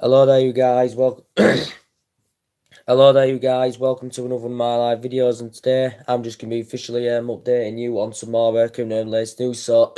Hello there, you guys. Welcome. Hello there, you guys. Welcome to another one of my live videos, and today I'm just going to be officially updating you on some more current and latest news. So,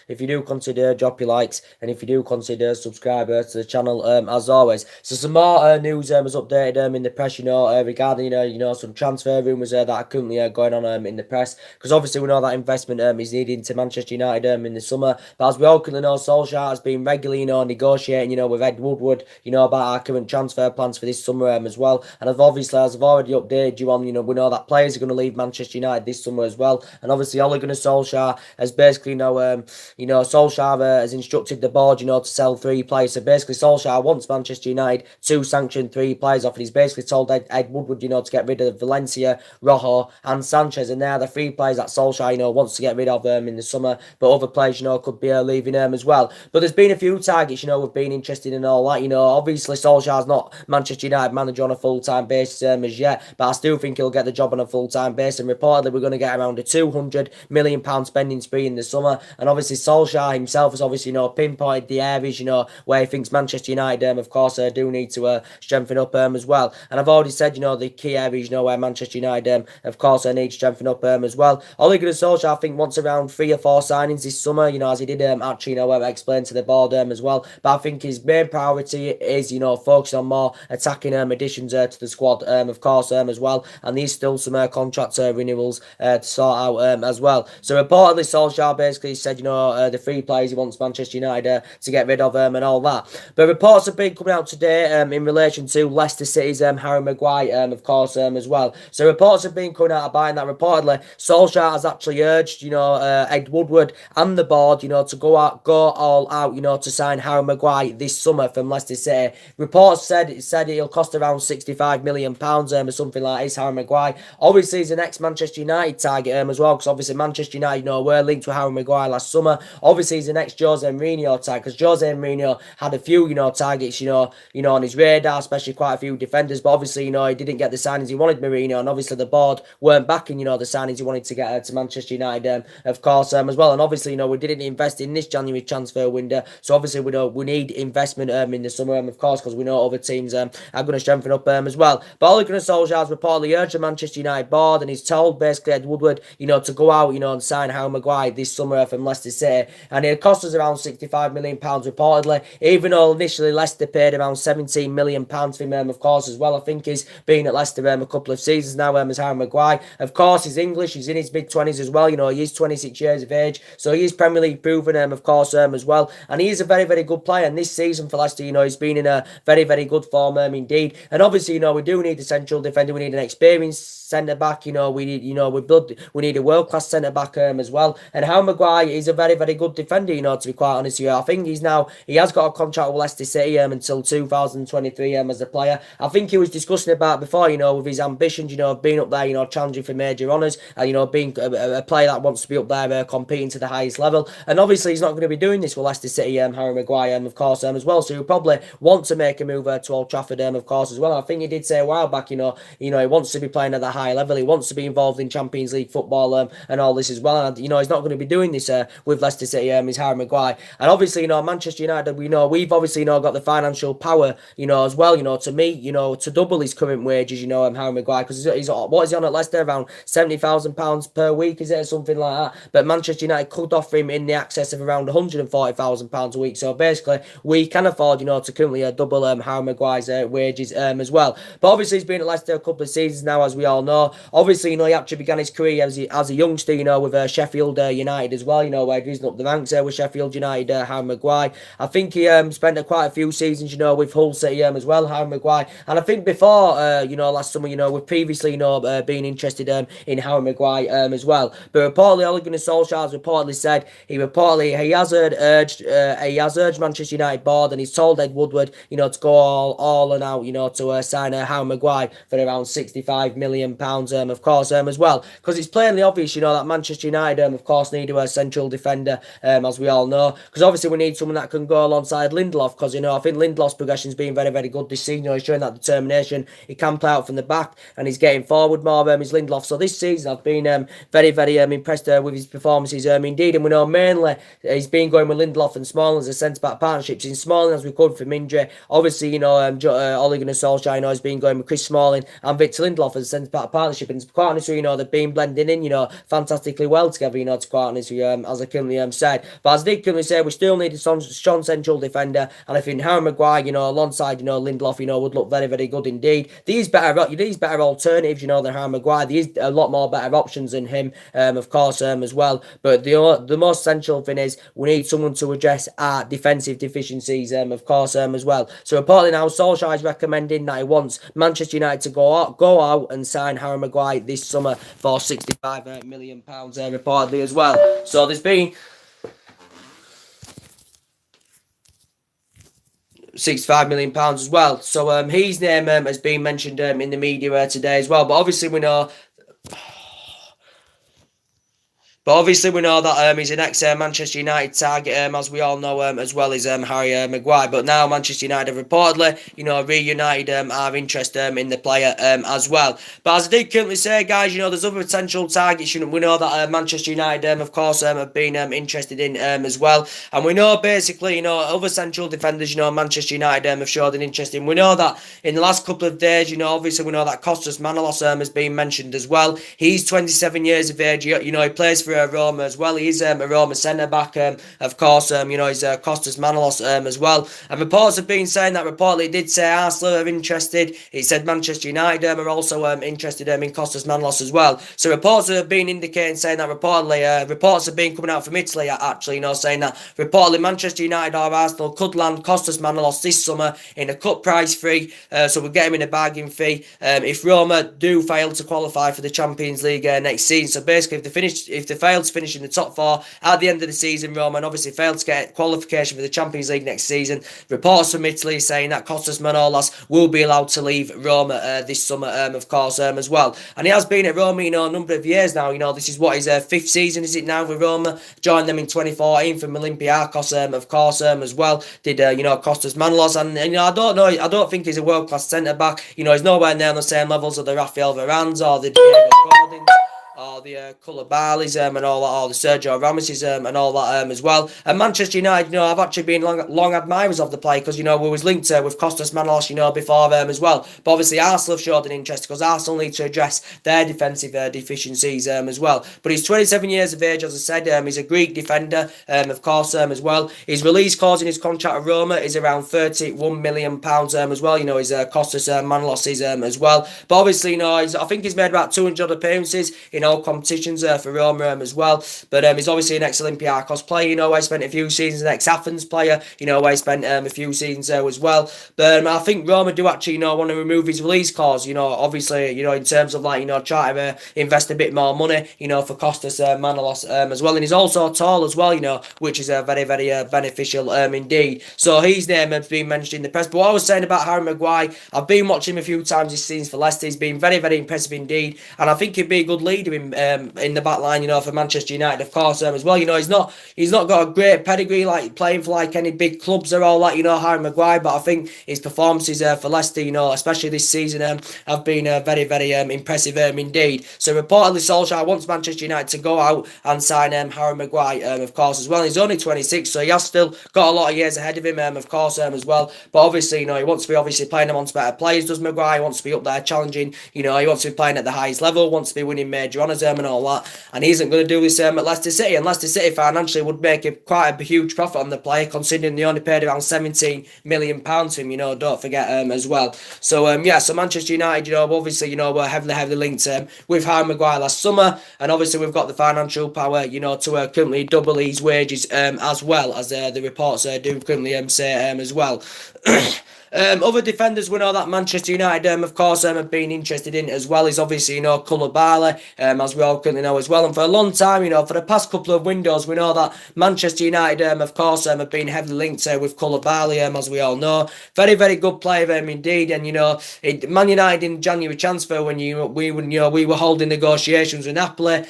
if you do consider drop your likes, and if you do consider subscribe to the channel, as always. So, some more news was updated in the press, regarding some transfer rumours that are currently going on in the press. Because obviously we know that investment is needed into Manchester United in the summer. But as we all currently know, Solsjaker has been regularly negotiating with Ed Woodward about our current transfer plans for this summer as well. And obviously, as I've already updated you on, we know that players are going to leave Manchester United this summer as well. And obviously, Ole Gunnar Solskjaer has basically Solskjaer has instructed the board, to sell 3 players. So basically, Solskjaer wants Manchester United to sanction 3 players off. And he's basically told Ed Woodward, to get rid of Valencia, Rojo, and Sanchez. And they're the 3 players that Solskjaer, wants to get rid of in the summer. But other players, could be leaving as well. But there's been a few targets, we've been interested in all that. Obviously, Solskjaer's not Manchester United manager on a full-time basis as yet, but I still think he'll get the job on a full-time basis. And reportedly, we're going to get around a £200 million spending spree in the summer. And obviously, Solskjaer himself has obviously pinpointed the areas where he thinks Manchester United of course do need to strengthen up as well. And I've already said the key areas where Manchester United of course need to strengthen up as well. Ole Gunnar Solskjaer I think wants around 3 or 4 signings this summer, as he did actually explain to the board as well. But I think his main priority is focusing on more attacking additions to the squad of course as well. And there's still some contract renewals to sort out as well. So reportedly Solskjaer basically said the 3 players he wants Manchester United to get rid of and all that. But reports have been coming out today in relation to Leicester City's Harry Maguire of course as well. So reports have been coming out about that reportedly Solskjaer has actually urged Ed Woodward and the board to go all out to sign Harry Maguire this summer from Leicester City. Reports said it'll cost around £65 million or something like this, Harry Maguire. Obviously he's the next Manchester United target as well, because obviously Manchester United were linked with Harry Maguire last summer. Obviously he's the next Jose Mourinho target, because Jose Mourinho had a few targets on his radar, especially quite a few defenders. But obviously he didn't get the signings he wanted Mourinho, and obviously the board weren't backing the signings he wanted to get to Manchester United of course as well. And obviously we didn't invest in this January transfer window, so obviously we need investment in the summer of course, because we know other teams are going to strengthen up as well. But Ole Gunnar Solskjaer has reportedly urged the Manchester United board, and he's told basically Ed Woodward to go out and sign Harry Maguire this summer from Leicester City, and it cost us around £65 million reportedly, even though initially Leicester paid around £17 million for him of course as well. I think he's been at Leicester a couple of seasons now as Harry Maguire. Of course he's English, he's in his mid-20s as well, he is 26 years of age, so he is Premier League proven of course as well, and he is a very, very good player. And this season for Leicester, he's been in a very, very good form indeed. And obviously, we do need a central defender. We need an experienced centre back. We need, we need a world class centre back as well. And Harry Maguire is a very, very good defender. To be quite honest with you, I think he has got a contract with Leicester City until 2023 as a player. I think he was discussing about before, with his ambitions, being up there, challenging for major honours, being a player that wants to be up there competing to the highest level. And obviously, he's not going to be doing this with Leicester City, Harry Maguire, of course as well. So he'll probably want to make a move to Old Trafford of course as well. I think he did say a while back, he wants to be playing at the high level. He wants to be involved in Champions League football and all this as well. And he's not going to be doing this with Leicester City. Is Harry Maguire. And obviously, Manchester United, we've obviously got the financial power, as well, to meet, to double his current wages, Harry Maguire, because he's what is he on at Leicester, around £70,000 per week, is it, or something like that? But Manchester United could offer him in the excess of around £140,000 a week. So basically, we can afford, to currently double Harry Maguire's wages as well. But obviously, he's been at Leicester a couple of seasons now, as we all know. Obviously, he actually began his career as a youngster, with Sheffield United as well, where he's risen up the ranks with Sheffield United, Harry Maguire. I think he spent quite a few seasons, with Hull City as well, Harry Maguire. And I think before, last summer, we've previously, been interested in Harry Maguire as well. But reportedly, Ole Gunnar Solskjaer has reportedly said he has urged Manchester United board, and he's told Ed Woodward, to go all and out, to sign Harry Maguire for around £65 million, of course, as well. Because it's plainly obvious, that Manchester United, of course, need a central defender, as we all know. Because obviously we need someone that can go alongside Lindelof. Because, I think Lindelof's progression's been very, very good this season. He's showing that determination. He can play out from the back and he's getting forward more, is Lindelof. So this season I've been very, very impressed with his performances, indeed. And we know mainly he's been going with Lindelof and Smalling as a centre-back partnerships. In Smalling has recovered from injury. Obviously, Ole Gunnar Solsjaker, has been going with Chris Smalling and Victor Lindelof as a centre-back partnership. And to be quite honest with you, they've been blending in, fantastically well together, to be quite honest with you, as I currently said. But as I did currently say, we still need a strong central defender. And I think Harry Maguire, alongside, Lindelof, would look very, very good indeed. These better alternatives, than Harry Maguire. There is a lot more better options than him, of course, as well. But the most essential thing is we need someone to address our defensive deficiencies, of course, as well. So reportedly now, Solskjaer is recommending that he wants Manchester United to go out and sign Harry Maguire this summer for £65 million, reportedly as well. So there's been £65 million as well. So his name has been mentioned in the media today as well. But obviously we know that he's an ex-Manchester United target, as we all know, as well as Harry Maguire. But now Manchester United have reportedly, reunited our interest in the player as well. But as I did currently say, guys, there's other potential targets. We know that Manchester United, of course, have been interested in as well. And we know basically, other central defenders, Manchester United have showed an interest in. We know that in the last couple of days, obviously we know that Kostas Manolas has been mentioned as well. He's 27 years of age. He plays for Roma as well. He's a Roma centre-back, of course. He's Kostas Manolas as well. And reports have been saying that reportedly did say Arsenal are interested. It said Manchester United are also interested in Kostas Manolas as well. So reports have been indicating, saying that reportedly, reports have been coming out from Italy actually, saying that reportedly Manchester United or Arsenal could land Kostas Manolas this summer in a cut price fee. So we'll get him in a bargain fee if Roma do fail to qualify for the Champions League next season. So basically, if they fail to finish in the top four at the end of the season, Roma, and obviously failed to get qualification for the Champions League next season, reports from Italy saying that Kostas Manolas will be allowed to leave Roma this summer, of course, as well. And he has been at Roma, a number of years now. This is what his fifth season, is it now, with Roma? Joined them in 2014 from Olympiacos, of course, as well. Did Kostas Manolas, and I don't know. I don't think he's a world class centre back. He's nowhere near on the same levels of the Rafael Varanes or the Diego Gordons, or the Koulibaly's and all that, or the Sergio Ramos's and all that as well. And Manchester United, I've actually been long admirers of the play, because we was linked with Kostas Manolas, before as well. But obviously Arsenal have showed an interest, because Arsenal need to address their defensive deficiencies as well. But he's 27 years of age, as I said. He's a Greek defender, of course, as well. His release clause in his contract at Roma is around £31 million as well. He's Kostas Manolas as well. But obviously, I think he's made about 200 appearances in all competitions for Roma as well. But he's obviously an ex-Olympiacos player. I spent a few seasons, an ex-Athens player. I spent a few seasons there as well. But I think Roma do actually, want to remove his release clause. Obviously, in terms of try to invest a bit more money, for Kostas Manolas as well. And he's also tall as well, which is very, very beneficial indeed. So his name has been mentioned in the press. But what I was saying about Harry Maguire, I've been watching him a few times this season for Leicester. He's been very, very impressive indeed. And I think he'd be a good leader in the back line, for Manchester United, of course, as well. He's not got a great pedigree, playing for any big clubs or all that, Harry Maguire. But I think his performances for Leicester, especially this season, have been very, very impressive indeed. So reportedly Solskjaer wants Manchester United to go out and sign Harry Maguire, of course, as well. He's only 26, so he has still got a lot of years ahead of him, of course, as well. But obviously, he wants to be obviously playing amongst better players, does Maguire. He wants to be up there challenging, he wants to be playing at the highest level, wants to be winning major honours and all that. And he isn't going to do this at Leicester City. And Leicester City financially would make quite a huge profit on the player, considering they only paid around £17 million to him, don't forget, as well. So, so Manchester United, obviously, were heavily linked with Harry Maguire last summer. And obviously, we've got the financial power, to currently double his wages, as well, as the reports do currently say, as well. Other defenders we know that Manchester United, of course, have been interested in as well is obviously, Koulibaly, as we all currently know as well. And for a long time, for the past couple of windows, we know that Manchester United, of course, have been heavily linked with Koulibaly, as we all know. Very, very good player, indeed. And, Man United in January transfer when we were holding negotiations with Napoli.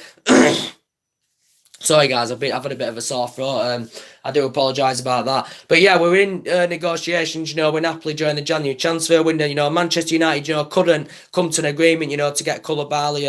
Sorry guys, I've had a bit of a sore throat. I do apologise about that. But yeah, we're in negotiations, with Napoli during the January transfer window. Manchester United, couldn't come to an agreement, to get Koulibaly,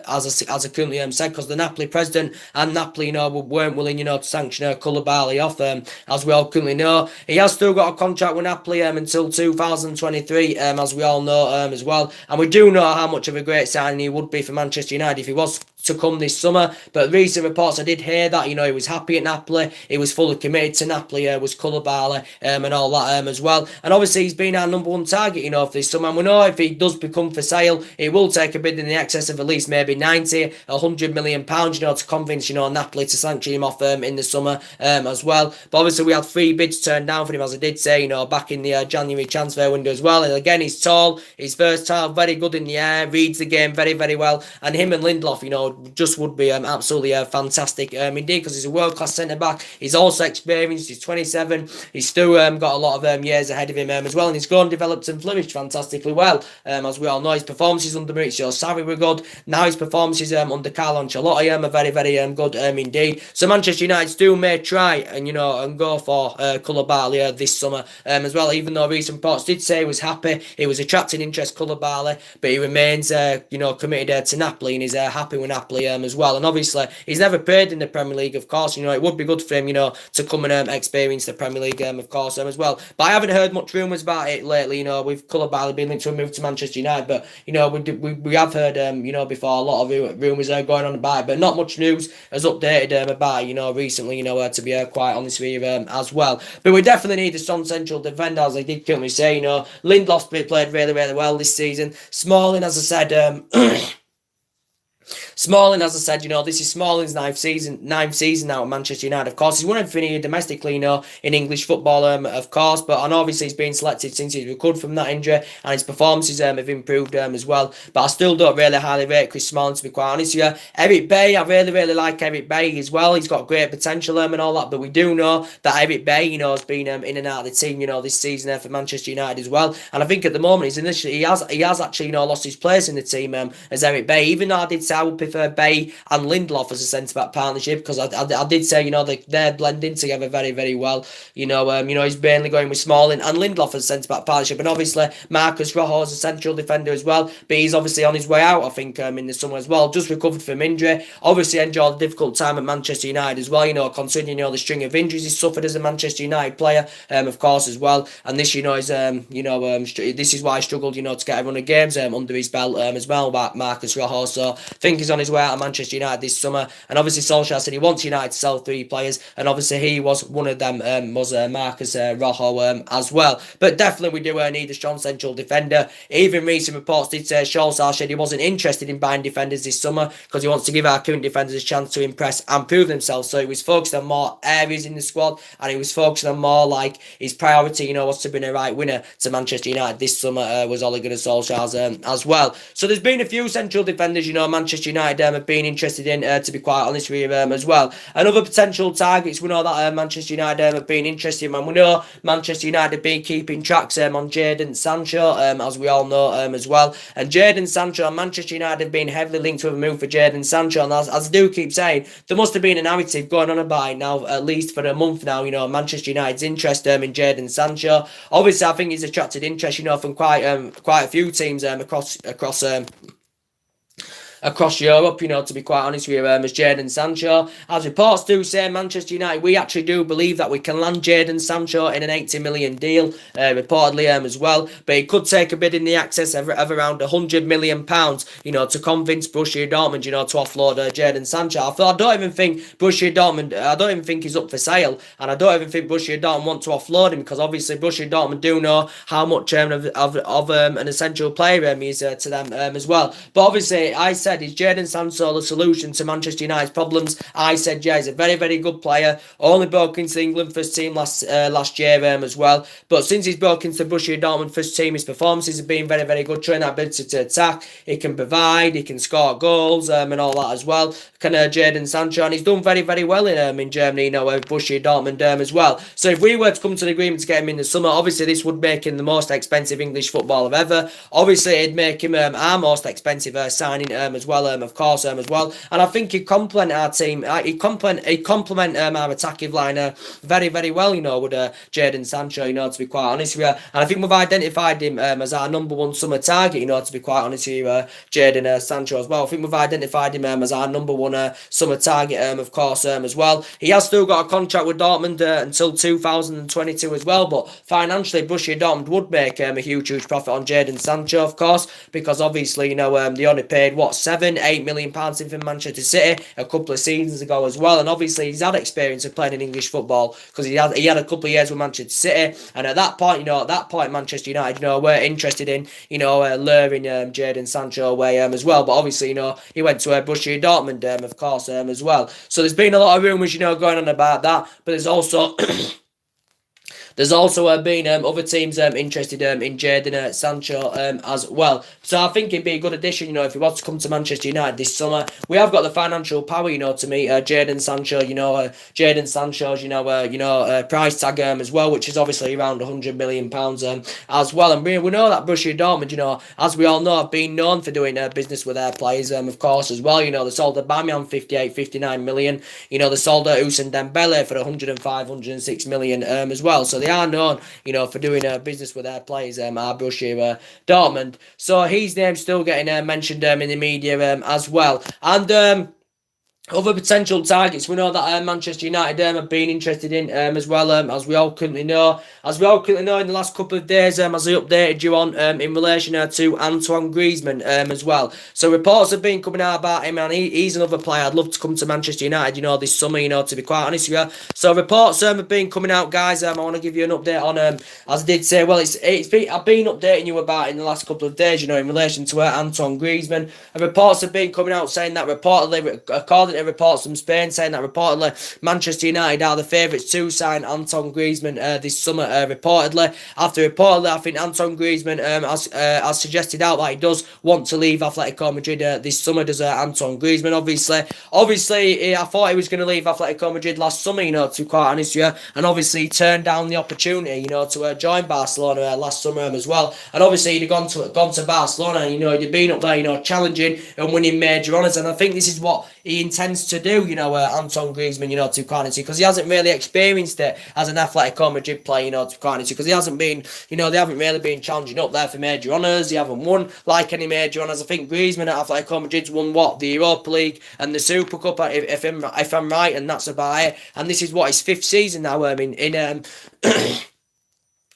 as I currently said, because the Napoli president and Napoli, weren't willing, to sanction Koulibaly off, as we all currently know. He has still got a contract with Napoli until 2023, as we all know, as well. And we do know how much of a great signing he would be for Manchester United if he was to come this summer. But recent reports, I did hear that, he was happy at Napoli. He was fully committed to Napoli, was Koulibaly, and all that, as well. And obviously he's been our number one target, for this summer. And we know if he does become for sale, it will take a bid in the excess of at least maybe 90, 100 million pounds, to convince, Napoli to sanction him off in the summer, as well. But obviously we had 3 bids turned down for him, as I did say, back in the January transfer window as well. And again, he's tall, he's versatile, very good in the air, reads the game very, very well. And him and Lindelof, just would be absolutely fantastic indeed, because he's a world-class centre-back. He's also experienced, he's 27, he's still got a lot of years ahead of him as well, and he's grown, developed and flourished fantastically well. As we all know, his performances under Maurizio Sarri were good. Now his performances under Carlo Ancelotti are very, very good indeed. So Manchester United still may try and and go for Koulibaly this summer as well, even though recent reports did say he was happy, he was attracting interest, Koulibaly, but he remains committed to Napoli, and he's happy with Napoli as well. And obviously he's never played in the Premier League, of course. It would be good for him, to come and experience the Premier League, of course, as well. But I haven't heard much rumours about it lately, with Koulibaly being linked to a move to Manchester United. But we have heard before a lot of rumours are going on about it, but not much news has updated about it, recently, to be quite honest with you, as well. But we definitely need a strong central defender, as I did currently say. Lindelof's played really, really well this season. Smalling, as I said, Smalling, as I said, this is Smalling's ninth season now at Manchester United. Of course, he's won everything here domestically, in English football, of course. But and obviously he's been selected since he's recovered from that injury, and his performances have improved as well. But I still don't really highly rate Chris Smalling, to be quite honest with you. Eric Bailly, I really, really like Eric Bailly as well. He's got great potential and all that. But we do know that Eric Bailly, has been in and out of the team, this season for Manchester United as well. And I think at the moment he has actually lost his place in the team as Eric Bailly. Even though I did say I would prefer Bailly and Lindelof as a centre-back partnership, because I did say, they're blending together very, very well. He's mainly going with Smalling and Lindelof as a centre-back partnership, and obviously Marcus Rojo is a central defender as well, but he's obviously on his way out, I think, in the summer as well, just recovered from injury, obviously enjoyed a difficult time at Manchester United as well, considering, the string of injuries he's suffered as a Manchester United player, of course, as well, and this, is, this is why he struggled, to get a run of games under his belt as well, by Marcus Rojo, so I think he's on his way out of Manchester United this summer. And obviously Solsjaker said he wants United to sell 3 players, and obviously he was one of them, was Marcus Rojo as well. But definitely we do need a strong central defender. Even recent reports did say Solsjaker said he wasn't interested in buying defenders this summer, because he wants to give our current defenders a chance to impress and prove themselves. So he was focused on more areas in the squad, and he was focused on more like his priority, was to bring a right winner to Manchester United this summer, was Ole Gunnar Solskjaer's as well. So there's been a few central defenders, Manchester United have been interested in, to be quite honest with you, as well. And other potential targets, we know that Manchester United have been interested in, and we know Manchester United have been keeping tracks on Jadon Sancho, as we all know, as well. And Jadon Sancho, Manchester United have been heavily linked with a move for Jadon Sancho, and as I do keep saying, there must have been a narrative going on about it now, at least for a month now, Manchester United's interest in Jadon Sancho. Obviously, I think he's attracted interest, from quite a few teams across Europe, to be quite honest with you, as Jadon Sancho. As reports do say, Manchester United, we actually do believe that we can land Jadon Sancho in an 80 million deal, reportedly as well. But it could take a bid in the excess of around 100 million pounds, to convince Borussia Dortmund, to offload Jadon Sancho. I don't even think Borussia Dortmund, I don't even think he's up for sale, and I don't even think Borussia Dortmund want to offload him, because obviously Borussia Dortmund do know how much of an essential player he is to them as well. But obviously, I said, said, is Jadon Sancho the solution to Manchester United's problems? I said, yeah, he's a very, very good player. Only broke into the England first team last year as well. But since he's broken into the Borussia Dortmund first team, his performances have been very, very good. Showing that ability to attack, he can provide, he can score goals and all that as well. Can Jadon Sancho, and he's done very, very well in Germany, you know, Borussia Dortmund as well. So if we were to come to an agreement to get him in the summer, obviously this would make him the most expensive English footballer ever. Obviously it'd make him our most expensive signing as well, of course, as well. And I think he'd complement our team. He'd complement our attacking line very, very well, you know, with Jadon Sancho, you know, to be quite honest with you. And I think we've identified him as our number one summer target, you know, to be quite honest with you, Jadon Sancho as well. I think we've identified him as our number one summer target, of course, as well. He has still got a contract with Dortmund until 2022 as well, but financially, Borussia Dortmund would make a huge, huge profit on Jadon Sancho, of course, because obviously, you know, they only paid, what, £7-8 million in for Manchester City a couple of seasons ago as well, and obviously he's had experience of playing in English football, because he had a couple of years with Manchester City, and at that point, you know, Manchester United, you know, were interested in, you know, luring Jadon Sancho away as well, but obviously, you know, he went to Borussia Dortmund, of course, as well. So there's been a lot of rumours, you know, going on about that, but there's also There's also been other teams interested in Jadon Sancho as well. So I think it'd be a good addition, you know, if he wants to come to Manchester United this summer. We have got the financial power, you know, to meet Jadon Sancho, you know, Jadon Sancho's, price tag as well, which is obviously around £100 million as well. And we know that Borussia Dortmund, you know, as we all know, have been known for doing business with their players, of course, as well. You know, they sold Aubameyang 59 million. You know, they sold Ousmane Dembele for 106 million as well. So they are known, you know, for doing business with their players, Borussia Dortmund. So his name's still getting mentioned in the media as well. And other potential targets, we know that Manchester United have been interested in as well, as we all currently know. As we all currently know in the last couple of days, as I updated you on in relation to Antoine Griezmann as well. So reports have been coming out about him, and he's another player I'd love to come to Manchester United, you know, this summer, you know, to be quite honest with you. So reports have been coming out, guys. I want to give you an update on, as I did say, well, I've been updating you about in the last couple of days, you know, in relation to Antoine Griezmann. And reports have been coming out saying that reportedly, according to reports from Spain, saying that reportedly Manchester United are the favourites to sign Antoine Griezmann this summer. Reportedly, I think Antoine Griezmann has suggested out that he does want to leave Atletico Madrid this summer. Does Antoine Griezmann? Obviously, I thought he was going to leave Atletico Madrid last summer, you know, to be quite honest with you, and obviously he turned down the opportunity, you know, to join Barcelona last summer as well. And obviously he'd gone to Barcelona, you know, he'd been up there, you know, challenging and winning major honours, and I think this is what he intends to do, you know, Antoine Griezmann, you know, to quite honestly, because he hasn't really experienced it as an Atletico Madrid player, you know, to quite honestly, because he hasn't been, you know, they haven't really been challenging up there for major honours. He haven't won like any major honours. I think Griezmann at Atletico Madrid's won what, the Europa League and the Super Cup, if I'm right, and that's about it. And this is what, his fifth season now.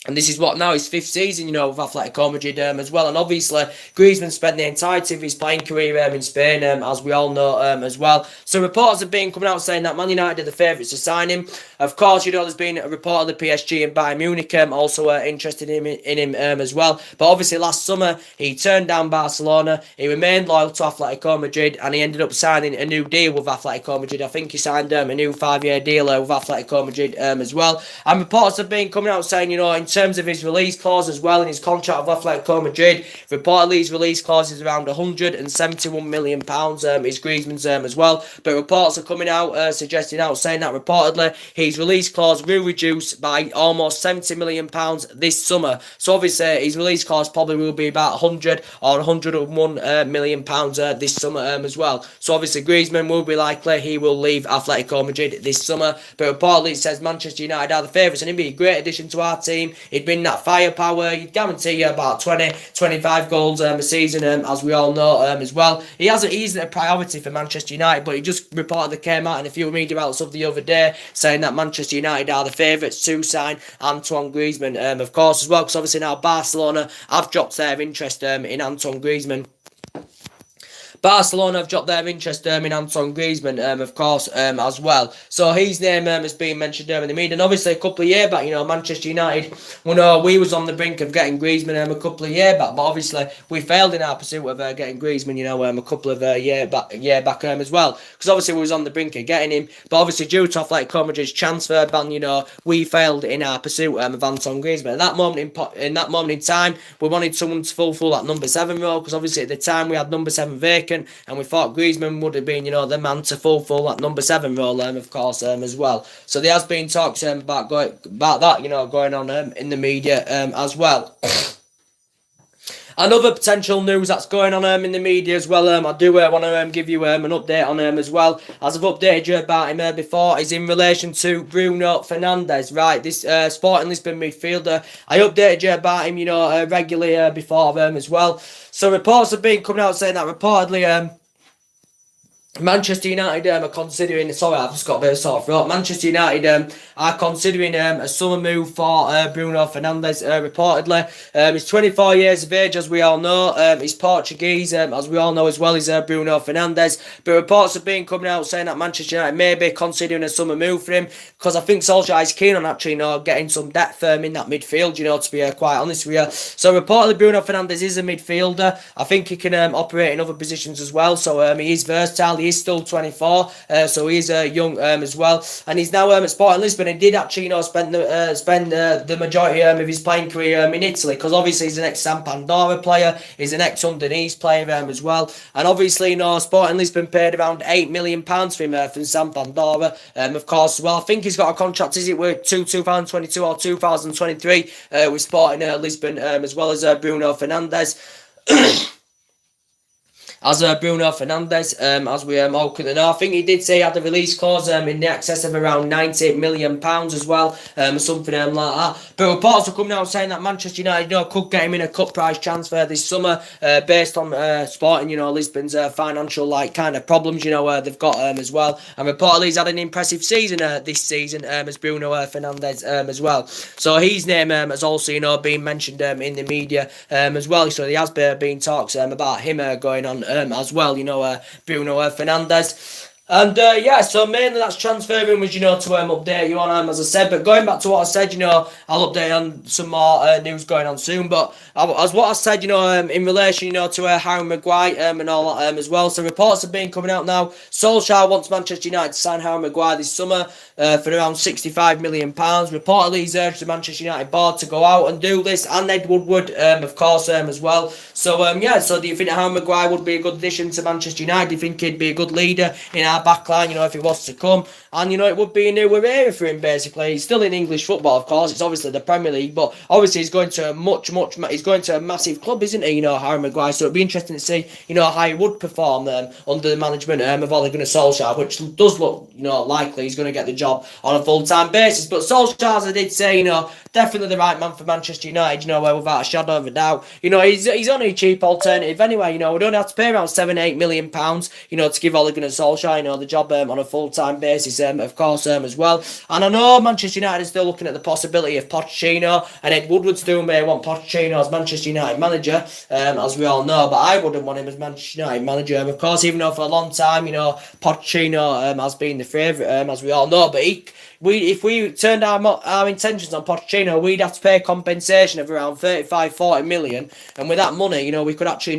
And this is what now his fifth season, you know, with Atletico Madrid as well. And obviously, Griezmann spent the entirety of his playing career in Spain, as we all know as well. So reports have been coming out saying that Man United are the favourites to sign him. Of course, you know, there's been a report of the PSG and Bayern Munich also interested in him as well. But obviously, last summer, he turned down Barcelona. He remained loyal to Atletico Madrid, and he ended up signing a new deal with Atletico Madrid. I think he signed a new 5-year deal with Atletico Madrid as well. And reports have been coming out saying, you know, in terms of his release clause as well in his contract with Atletico Madrid, reportedly his release clause is around £171 million, is Griezmann's as well. But reports are coming out saying that reportedly his release clause will reduce by almost £70 million this summer. So obviously his release clause probably will be about 100 or £101 million this summer as well. So obviously Griezmann will be likely he will leave Atletico Madrid this summer. But reportedly it says Manchester United are the favourites, and he'd be a great addition to our team. He'd bring that firepower. You'd guarantee you about 20-25 goals a season, as we all know as well. He hasn't easily a priority for Manchester United, but he just reportedly came out in a few media outlets of the other day saying that Manchester United are the favourites to sign Antoine Griezmann, of course, as well, because obviously now Barcelona have dropped their interest in Antoine Griezmann. Barcelona have dropped their interest in Antoine Griezmann, of course, as well. So his name has been mentioned in the media. And obviously, a couple of years back, Manchester United, we was on the brink of getting Griezmann a couple of years back. But obviously, we failed in our pursuit of getting Griezmann, a couple of year back as well. Because obviously, we was on the brink of getting him. But obviously, due to Atletico Madrid's transfer ban, we failed in our pursuit of Antoine Griezmann. At that moment in time, we wanted someone to fulfill that number 7 role. Because obviously, at the time, we had number 7 vacant. And we thought Griezmann would have been, the man to fulfil that number 7 role, of course, as well. So there has been talks about that, going on in the media as well. Another potential news that's going on in the media as well, I do want to give you an update on him as well. As I've updated you about him before, is in relation to Bruno Fernandes, right? This Sporting Lisbon midfielder. I updated you about him, regularly before as well. So reports have been coming out saying that reportedly Manchester United are considering. Sorry, I've just got a bit of sore throat. Manchester United are considering a summer move for Bruno Fernandes. Reportedly, he's 24 years of age, as we all know. He's Portuguese, as we all know as well. He's Bruno Fernandes. But reports have been coming out saying that Manchester United may be considering a summer move for him, because I think Solsjaker is keen on actually, getting some depth in that midfield. To be quite honest with you. So reportedly, Bruno Fernandes is a midfielder. I think he can operate in other positions as well. So he is versatile. He is still 24, so he's young as well, and he's now at Sporting Lisbon. He did actually, spend the majority of his playing career in Italy, because obviously he's an ex-Sampdoria player, he's an ex-Udinese player as well, and obviously, Sporting Lisbon paid around £8 million for him from Sampdoria, of course. Well, I think he's got a contract, is it with 2022 or 2023 with Sporting Lisbon, as well as Bruno Fernandes. As Bruno Fernandes, as we all couldn't know. I think he did say he had a release clause in the excess of around £98 million as well, something like that. But reports are coming out saying that Manchester United, could get him in a cut price transfer this summer, based on Sporting, Lisbon's financial kind of problems, they've got as well. And reportedly he's had an impressive season this season, as Bruno Fernandes as well. So his name has also, been mentioned in the media as well. So there has been talks about him going on as well, Bruno Fernandes. And so mainly that's transferring was, to update you on as I said. But going back to what I said, I'll update on some more news going on soon. But as what I said, in relation, to Harry Maguire and all that as well. So reports have been coming out now. Solsjaker wants Manchester United to sign Harry Maguire this summer for around £65 million. Reportedly, he's urged the Manchester United board to go out and do this, and Ed Woodward, of course, as well. So so do you think Harry Maguire would be a good addition to Manchester United? Do you think he'd be a good leader in our backline, if he was to come? And, it would be a new era for him, basically. He's still in English football, of course. It's obviously the Premier League, but obviously he's going to he's going to a massive club, isn't he, Harry Maguire? So it'd be interesting to see, how he would perform under the management of Ole Gunnar Solskjaer, which does look, likely he's going to get the job on a full-time basis. But Solskjaer, as I did say, definitely the right man for Manchester United, without a shadow of a doubt. He's only a cheap alternative anyway, we don't have to pay around £7-8 million, to give Ole Gunnar Solskjaer, the job on a full-time basis, of course, as well. And I know Manchester United is still looking at the possibility of Pochettino, and Ed Woodward's doing may want Pochettino as Manchester United manager, as we all know, but I wouldn't want him as Manchester United manager, of course, even though for a long time, Pochettino has been the favourite, as we all know, but if we turned our intentions on Pochettino, we'd have to pay compensation of around 35-40 million, and with that money, we could actually,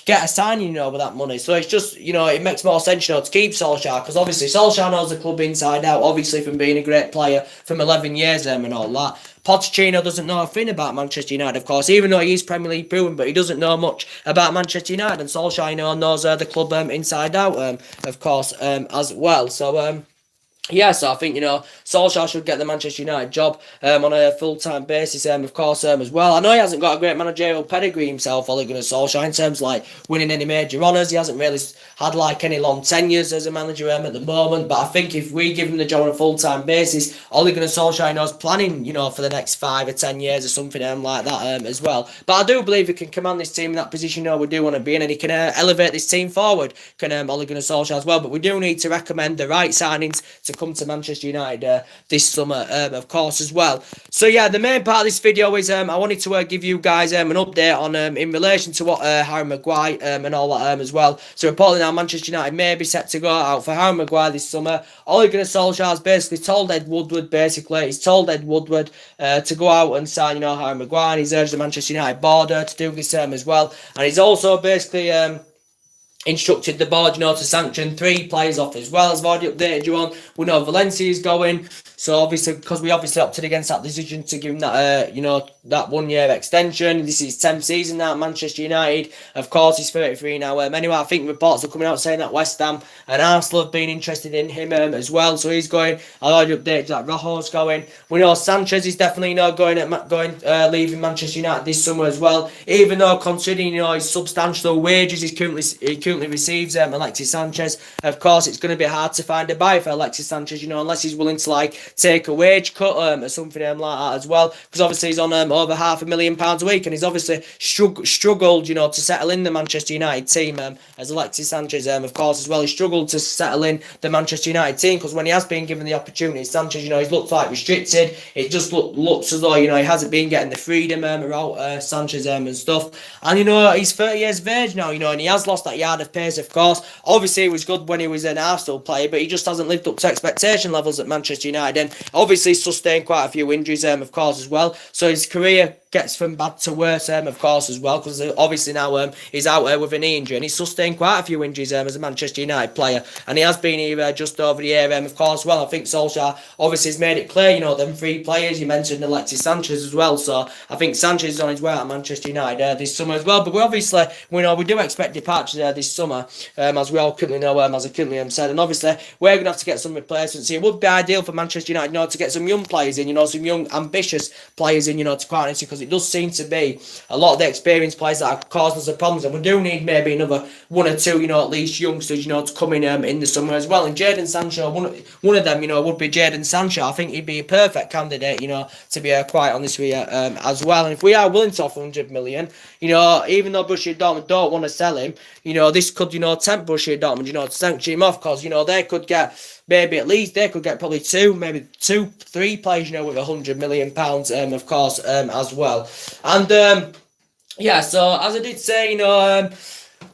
get a signing, with that money. So it's just, it makes more sense, to keep Solskjaer, because obviously Solskjaer knows the club inside out, obviously from being a great player from 11 years and all that. Pochettino doesn't know a thing about Manchester United, of course, even though he is Premier League proven, but he doesn't know much about Manchester United, and Solskjaer knows the club inside out, of course, as well. So, so I think, Solskjaer should get the Manchester United job on a full-time basis, of course, as well. I know he hasn't got a great managerial pedigree himself, Ole Gunnar Solskjaer, in terms of, winning any major honours. He hasn't really had, any long tenures as a manager at the moment, but I think if we give him the job on a full-time basis, Ole Gunnar Solskjaer knows planning, for the next 5 or 10 years or something like that as well. But I do believe he can command this team in that position, we do want to be in, and he can elevate this team forward, can Ole Gunnar Solskjaer as well. But we do need to recommend the right signings to come to Manchester United this summer, of course, as well. So yeah, the main part of this video is I wanted to give you guys an update on in relation to what Harry Maguire and all that as well. So reportedly now Manchester United may be set to go out for Harry Maguire this summer. Ole Gunnar Solsjaer has basically told Ed Woodward, he's told Ed Woodward to go out and sign, Harry Maguire, and he's urged the Manchester United board to do this as well. And he's also basically instructed the board, to sanction 3 players off as well, as I've already updated you on. We know Valencia is going, so obviously, because we obviously opted against that decision to give him that, that 1-year extension. This is 10th season now at Manchester United. Of course, he's 33 now. Anyway, I think reports are coming out saying that West Ham and Arsenal have been interested in him as well, so he's going. I already updated that Rojo's going. We know Sanchez is definitely, leaving Manchester United this summer as well, even though considering, his substantial wages he currently receives, Alexis Sanchez. Of course, it's going to be hard to find a buyer for Alexis Sanchez, unless he's willing to take a wage cut or something like that as well, because obviously he's on over £500,000 a week, and he's obviously struggled, to settle in the Manchester United team as Alexis Sanchez, of course, as well. He struggled to settle in the Manchester United team, because when he has been given the opportunity, Sanchez, he's looked like restricted. It just looks as though, he hasn't been getting the freedom around Sanchez and stuff. And, he's 30 years of age now, and he has lost that yard of pace, of course. Obviously, he was good when he was an Arsenal player, but he just hasn't lived up to expectation levels at Manchester United. And obviously, sustained quite a few injuries, of course, as well. So his career gets from bad to worse, of course, as well, because obviously now he's out with a knee injury, and he's sustained quite a few injuries as a Manchester United player, and he has been here just over the year, of course. Well, I think Solskjaer obviously has made it clear, them 3 players, you mentioned Alexis Sanchez as well, so I think Sanchez is on his way out at Manchester United this summer as well. But we obviously, we do expect departures this summer, as we all currently know, as I currently said, and obviously we're going to have to get some replacements here. It would be ideal for Manchester United, to get some young players in, some young ambitious players in, to quite honestly, because it does seem to be a lot of the experienced players that are causing us the problems, and we do need maybe another 1 or 2, at least youngsters, to come in the summer as well. And Jadon Sancho, one of them, would be Jadon Sancho. I think he'd be a perfect candidate, to be quite honest with you, as well. And if we are willing to offer 100 million, even though Borussia Dortmund don't want to sell him, this could, tempt Borussia Dortmund, to sanction him off, because, they could get maybe at least they could get probably 2, maybe 2, 3 players, with £100 million, of course, as well. And yeah, so as I did say,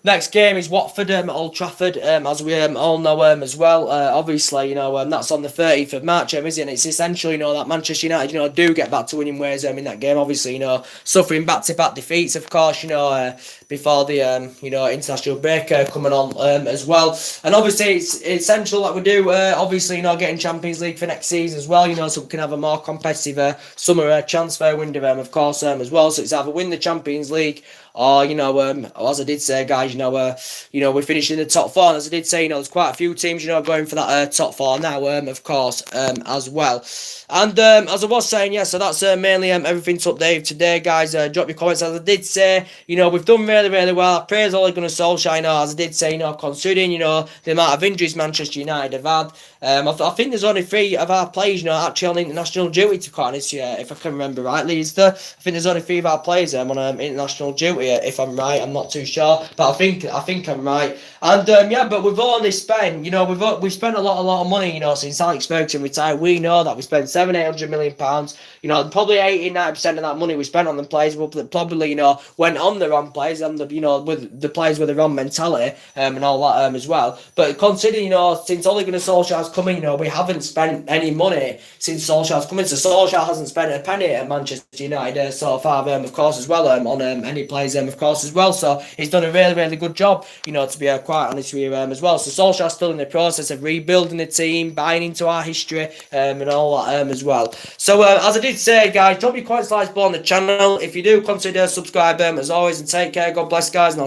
next game is Watford at Old Trafford, as we all know as well. Obviously, that's on the 30th of March, isn't it? It's essential, that Manchester United, do get back to winning ways in that game. Obviously, suffering back-to-back defeats, of course, before the, international break coming on as well. And obviously, it's essential that we do, obviously, getting Champions League for next season as well, so we can have a more competitive summer transfer window, of course, as well. So it's either win the Champions League or, as I did say, guys, we're finishing in the top 4. And as I did say, there's quite a few teams, going for that top 4 now, of course, as well. And as I was saying, yeah, so that's mainly everything to update today, guys. Drop your comments. As I did say, we've done really, really well. I praise Ole Gunnar Solskjaer, as I did say, considering, the amount of injuries Manchester United have had. I think there's only 3 of our players, actually on international duty, to quite honest, if I can remember rightly. I think there's only 3 of our players on international duty, if I'm right. I'm not too sure, but I think I'm right. And yeah, but we've only spent, we've spent a lot of money, since Alex Ferguson retired. We know that we spent £700-800 million. Probably 80-90% of that money we spent on the players probably, went on the wrong players, and with the players with the wrong mentality, and all that as well. But considering, since Ole Gunnar Solskjaer's come in, we haven't spent any money since Solskjaer's come in. So Solskjaer hasn't spent a penny at Manchester United so far, of course, as well, on any players, of course, as well. So he's done a really, really good job, to be quite honest with you, as well. So Solskjaer's still in the process of rebuilding the team, buying into our history, and all that as well. So as I did say, guys, drop your comments, likes below on the channel. If you do, consider subscribing as always, and take care. God bless, guys, and I'll